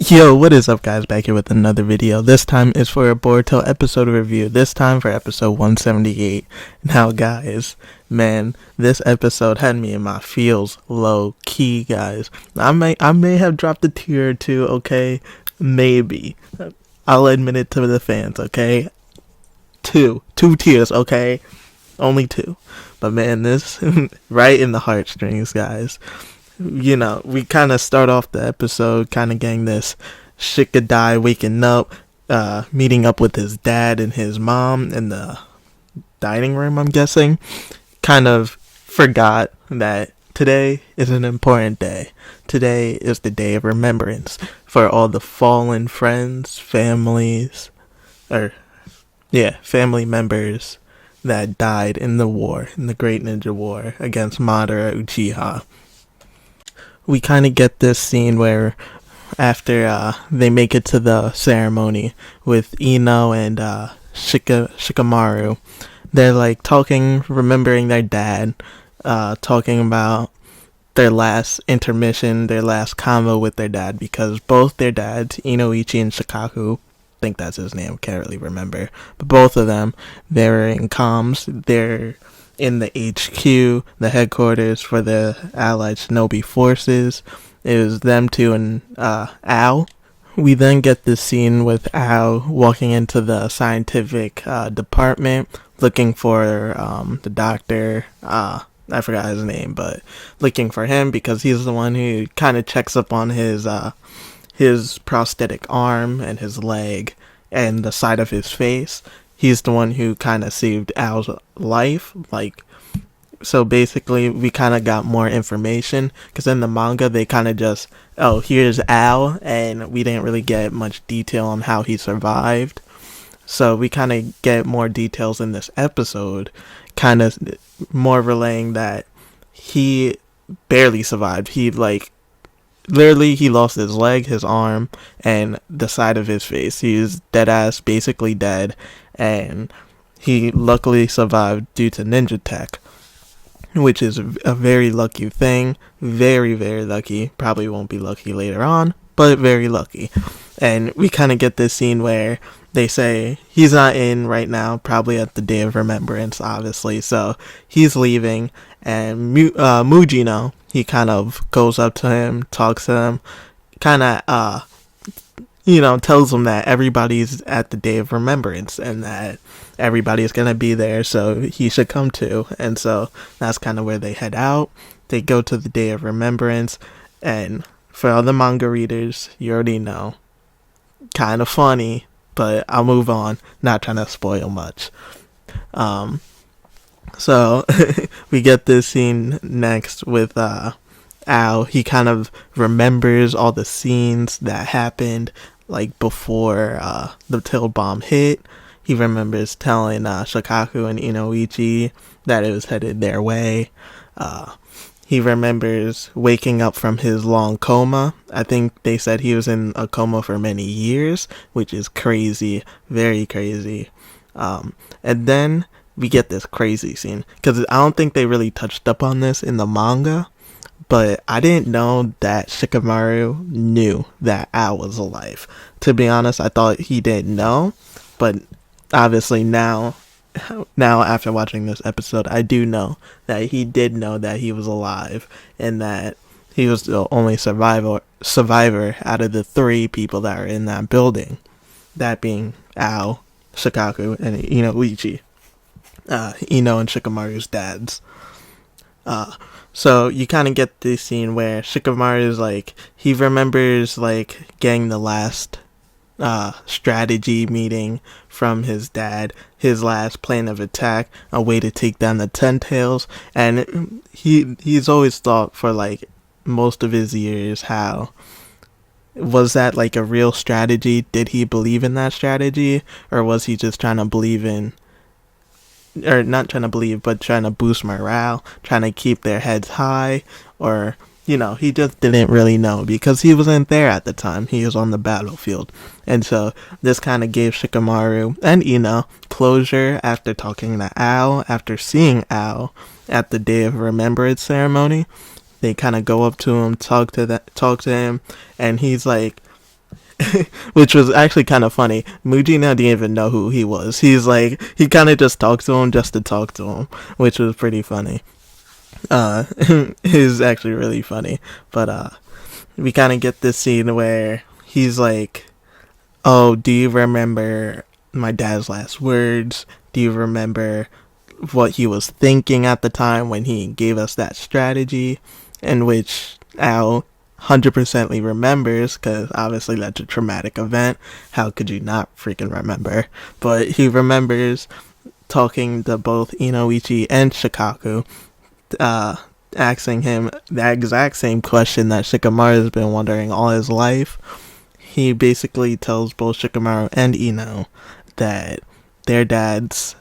Yo, what is up, guys? Back here with another video. This time is for a Boruto episode review. This time for episode 178. Now, guys, man, this episode had me in my feels low key, guys. I may have dropped a tear or two, okay? Maybe. I'll admit it to the fans, okay? Two tears, okay? Only two. But man, this right in the heartstrings, guys. You know, we kind of start off the episode kind of getting this Shikadai waking up, meeting up with his dad and his mom in the dining room, I'm guessing. Kind of forgot that today is an important day. Today is the day of remembrance for all the fallen friends, family members that died in the war, in the Great Ninja War against Madara Uchiha. We kind of get this scene where after they make it to the ceremony with Ino and Shikamaru, they're like talking, remembering their dad, talking about their last intermission, their last convo with their dad, because both their dads, Inoichi and Shikaku, I think that's his name, can't really remember, but both of them, they're in comms, they're in the HQ, the headquarters for the Allied Shinobi forces. It was them two and Ao. We then get this scene with Ao walking into the scientific department, looking for the doctor. I forgot his name, but looking for him because he's the one who kind of checks up on his prosthetic arm and his leg and the side of his face. He's the one who kind of saved Ao's life. So basically, we kind of got more information. Because in the manga, they kind of just, here's Ao. And we didn't really get much detail on how he survived. So we kind of get more details in this episode. Kind of more relaying that he barely survived. Literally, he lost his leg, his arm, and the side of his face. He's dead ass, basically dead. And he luckily survived due to ninja tech, which is a very lucky thing. Very, very lucky. Probably won't be lucky later on, but very lucky. And we kind of get this scene where they say he's not in right now, probably at the Day of Remembrance, obviously. So he's leaving, and Mujino, he kind of goes up to him, talks to him, kind of, tells him that everybody's at the Day of Remembrance and that everybody's going to be there, so he should come too. And so that's kind of where they head out. They go to the Day of Remembrance, and for all the manga readers, you already know, kind of funny, but I'll move on, not trying to spoil much. So we get this scene next with Ao. He kind of remembers all the scenes that happened before the Till bomb hit. He remembers telling Shikaku and Inoichi that it was headed their way. He remembers waking up from his long coma. I think they said he was in a coma for many years, which is crazy, very crazy. And then we get this crazy scene, because I don't think they really touched up on this in the manga, but I didn't know that Shikamaru knew that Ao was alive. To be honest, I thought he didn't know, but obviously now after watching this episode, I do know that he did know that he was alive, and that he was the only survivor out of the three people that are in that building, that being Ao, Shikaku, and Inoichi. Ino and Shikamaru's dads. So you kind of get this scene where Shikamaru's he remembers getting the last strategy meeting from his dad, his last plan of attack, a way to take down the Ten Tails, and he's always thought for most of his years, how was that a real strategy? Did he believe in that strategy, or was he just trying to believe in, or not trying to believe, but trying to boost morale, trying to keep their heads high, or, he just didn't really know, because he wasn't there at the time. He was on the battlefield. And so this kind of gave Shikamaru and Ino closure after talking to Ao, after seeing Ao at the Day of Remembrance ceremony. They kind of go up to him, talk to him, and he's which was actually kind of funny. Mujina didn't even know who he was. He's like, he kind of just talked to him just to talk to him, which was pretty funny. Is actually really funny. But we kind of get this scene where he's like, "Oh, do you remember my dad's last words? Do you remember what he was thinking at the time when he gave us that strategy?" In which Al 100% remembers, because obviously that's a traumatic event. How could you not freaking remember? But he remembers talking to both Inoichi and Shikaku, asking him the exact same question that Shikamaru has been wondering all his life. He basically tells both Shikamaru and Ino that their dads,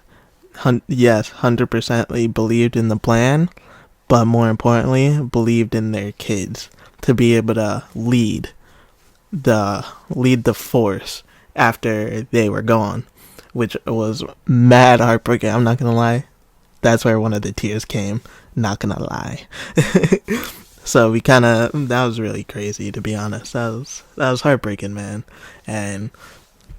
yes, 100% believed in the plan, but more importantly, believed in their kids to be able to lead the force after they were gone, which was mad heartbreaking. I'm not gonna lie. That's where one of the tears came. Not gonna lie. So that was really crazy, to be honest. That was heartbreaking, man. And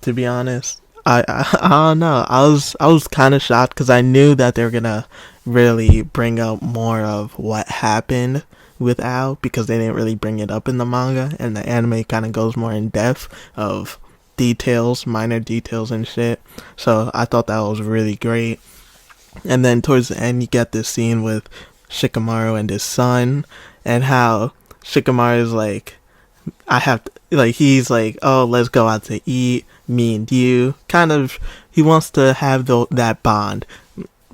to be honest, I don't know. I was kind of shocked because I knew that they were gonna really bring up more of what happened with Al, because they didn't really bring it up in the manga, and the anime kind of goes more in depth of details, minor details and shit. So I thought that was really great. And then towards the end, you get this scene with Shikamaru and his son, and how Shikamaru is like, he's like, "Oh, let's go out to eat, me and you." Kind of, he wants to have that bond,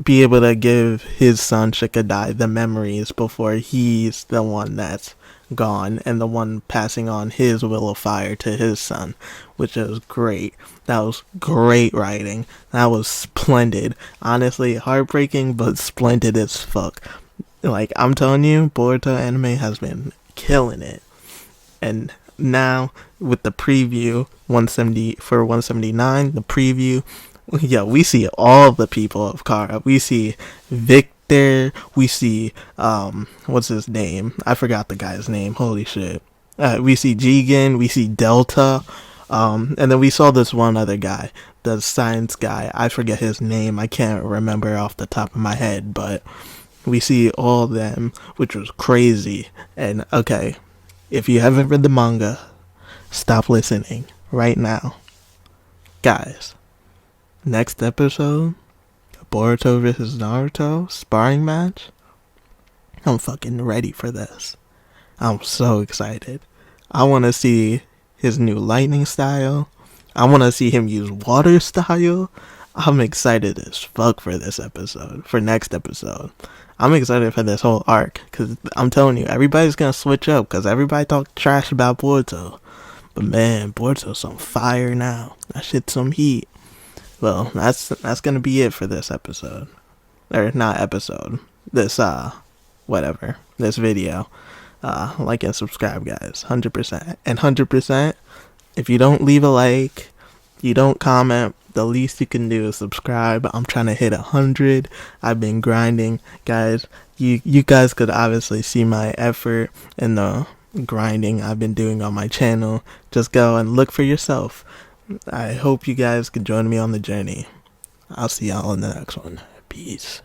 be able to give his son Shikadai the memories before he's the one that's gone, and the one passing on his will of fire to his son, which is great. That was great writing. That was splendid. Honestly, heartbreaking, but splendid as fuck. Like, I'm telling you, Boruto anime has been killing it. And now, with the preview, 179, the preview, yeah, we see all the people of Kara. We see Victor. We see, what's his name? I forgot the guy's name. Holy shit. We see Jigen. We see Delta. And then we saw this one other guy, the science guy. I forget his name. I can't remember off the top of my head, but we see all of them, which was crazy. And, okay, if you haven't read the manga, stop listening right now. Guys, next episode, Boruto vs. Naruto sparring match. I'm fucking ready for this. I'm so excited. I want to see his new lightning style. I want to see him use water style. I'm excited as fuck for this episode, for next episode. I'm excited for this whole arc, because I'm telling you, everybody's going to switch up, because everybody talked trash about Boruto. But man, Boruto's on fire now. That shit's some heat. Well, that's going to be it for this episode. Or not episode. This, this video. Like and subscribe, guys. 100%. And 100%, if you don't leave a like, you don't comment, the least you can do is subscribe. I'm trying to hit 100. I've been grinding, guys. You guys could obviously see my effort and the grinding I've been doing on my channel. Just go and look for yourself. I hope you guys can join me on the journey. I'll see y'all in the next one. Peace.